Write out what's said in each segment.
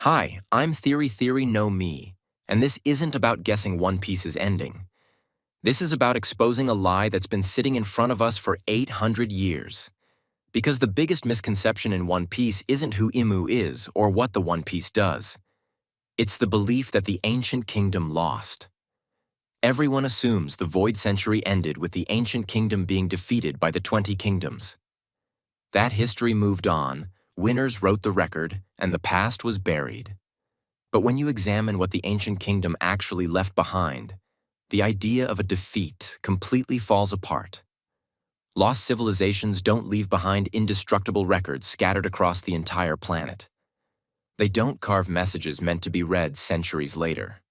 Hi, I'm Theory No Me, and this isn't about guessing One Piece's ending. This is about exposing a lie that's been sitting in front of us for 800 years. Because the biggest misconception in One Piece isn't who Imu is or what the One Piece does. It's the belief that the ancient kingdom lost. Everyone assumes the Void Century ended with the ancient kingdom being defeated by the 20 kingdoms. That history moved on, winners wrote the record, and the past was buried. But when you examine what the ancient kingdom actually left behind, the idea of a defeat completely falls apart. Lost civilizations don't leave behind indestructible records scattered across the entire planet. They don't carve messages meant to be read centuries later.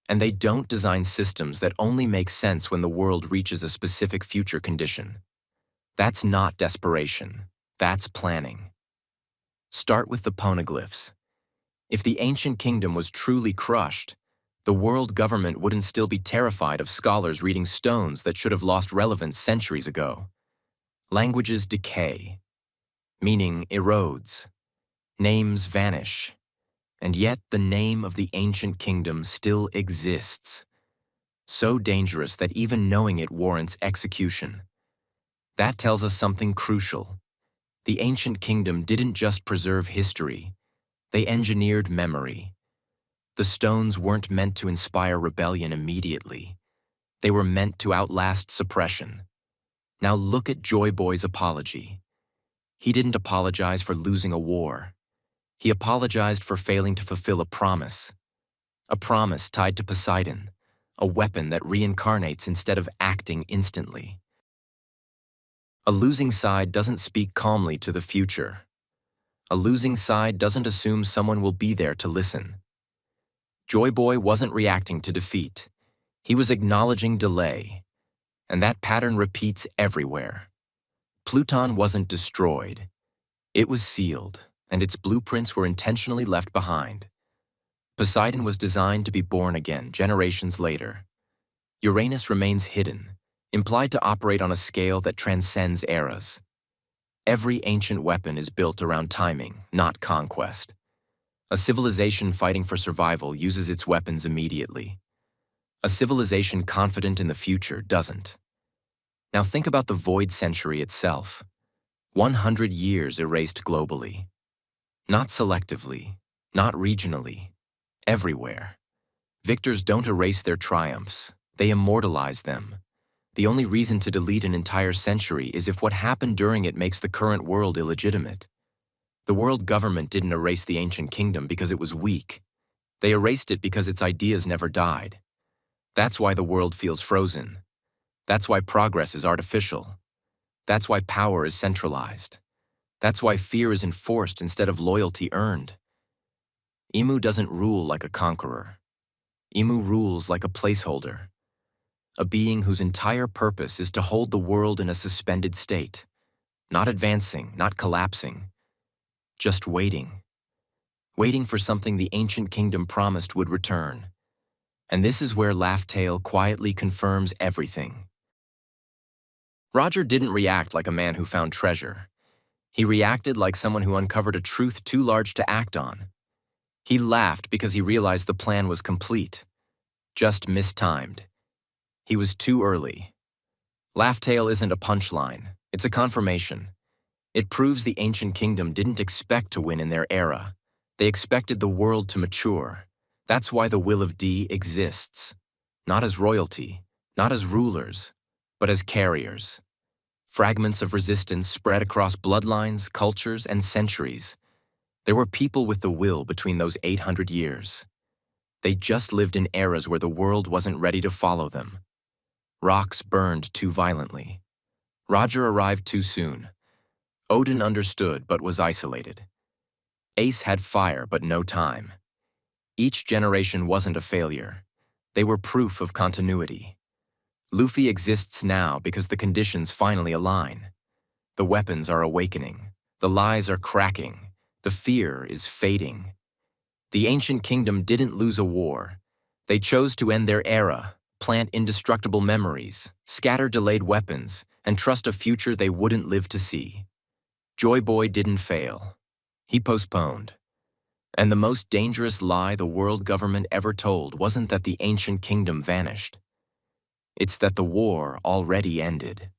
And they don't design systems that only make sense when the world reaches a specific future condition. That's not desperation. That's planning. Start with the Poneglyphs. If the ancient kingdom was truly crushed, the world government wouldn't still be terrified of scholars reading stones that should have lost relevance centuries ago. Languages decay. Meaning erodes. Names vanish. And yet the name of the ancient kingdom still exists. So dangerous that even knowing it warrants execution. That tells us something crucial. The ancient kingdom didn't just preserve history. They engineered memory. The stones weren't meant to inspire rebellion immediately. They were meant to outlast suppression. Now look at Joy Boy's apology. He didn't apologize for losing a war. He apologized for failing to fulfill a promise. A promise tied to Poseidon, a weapon that reincarnates instead of acting instantly. A losing side doesn't speak calmly to the future. A losing side doesn't assume someone will be there to listen. Joy Boy wasn't reacting to defeat. He was acknowledging delay. And that pattern repeats everywhere. Pluton wasn't destroyed. It was sealed, and its blueprints were intentionally left behind. Poseidon was designed to be born again generations later. Uranus remains hidden, implied to operate on a scale that transcends eras. Every ancient weapon is built around timing, not conquest. A civilization fighting for survival uses its weapons immediately. A civilization confident in the future doesn't. Now think about the Void Century itself. 100 years erased globally. Not selectively, not regionally, everywhere. Victors don't erase their triumphs, they immortalize them. The only reason to delete an entire century is if what happened during it makes the current world illegitimate. The world government didn't erase the ancient kingdom because it was weak. They erased it because its ideas never died. That's why the world feels frozen. That's why progress is artificial. That's why power is centralized. That's why fear is enforced instead of loyalty earned. Imu doesn't rule like a conqueror. Imu rules like a placeholder. A being whose entire purpose is to hold the world in a suspended state. Not advancing, not collapsing. Just waiting. Waiting for something the ancient kingdom promised would return. And this is where Laugh Tale quietly confirms everything. Roger didn't react like a man who found treasure. He reacted like someone who uncovered a truth too large to act on. He laughed because he realized the plan was complete. Just mistimed. He was too early. Laugh Tale isn't a punchline, it's a confirmation. It proves the ancient kingdom didn't expect to win in their era. They expected the world to mature. That's why the Will of D exists. Not as royalty, not as rulers, but as carriers. Fragments of resistance spread across bloodlines, cultures, and centuries. There were people with the will between those 800 years. They just lived in eras where the world wasn't ready to follow them. Rocks burned too violently. Roger arrived too soon. Odin understood but was isolated. Ace had fire but no time. Each generation wasn't a failure. They were proof of continuity. Luffy exists now because the conditions finally align. The weapons are awakening. The lies are cracking. The fear is fading. The ancient kingdom didn't lose a war. They chose to end their era, plant indestructible memories, scatter delayed weapons, and trust a future they wouldn't live to see. Joy Boy didn't fail. He postponed. And the most dangerous lie the world government ever told wasn't that the ancient kingdom vanished. It's that the war already ended.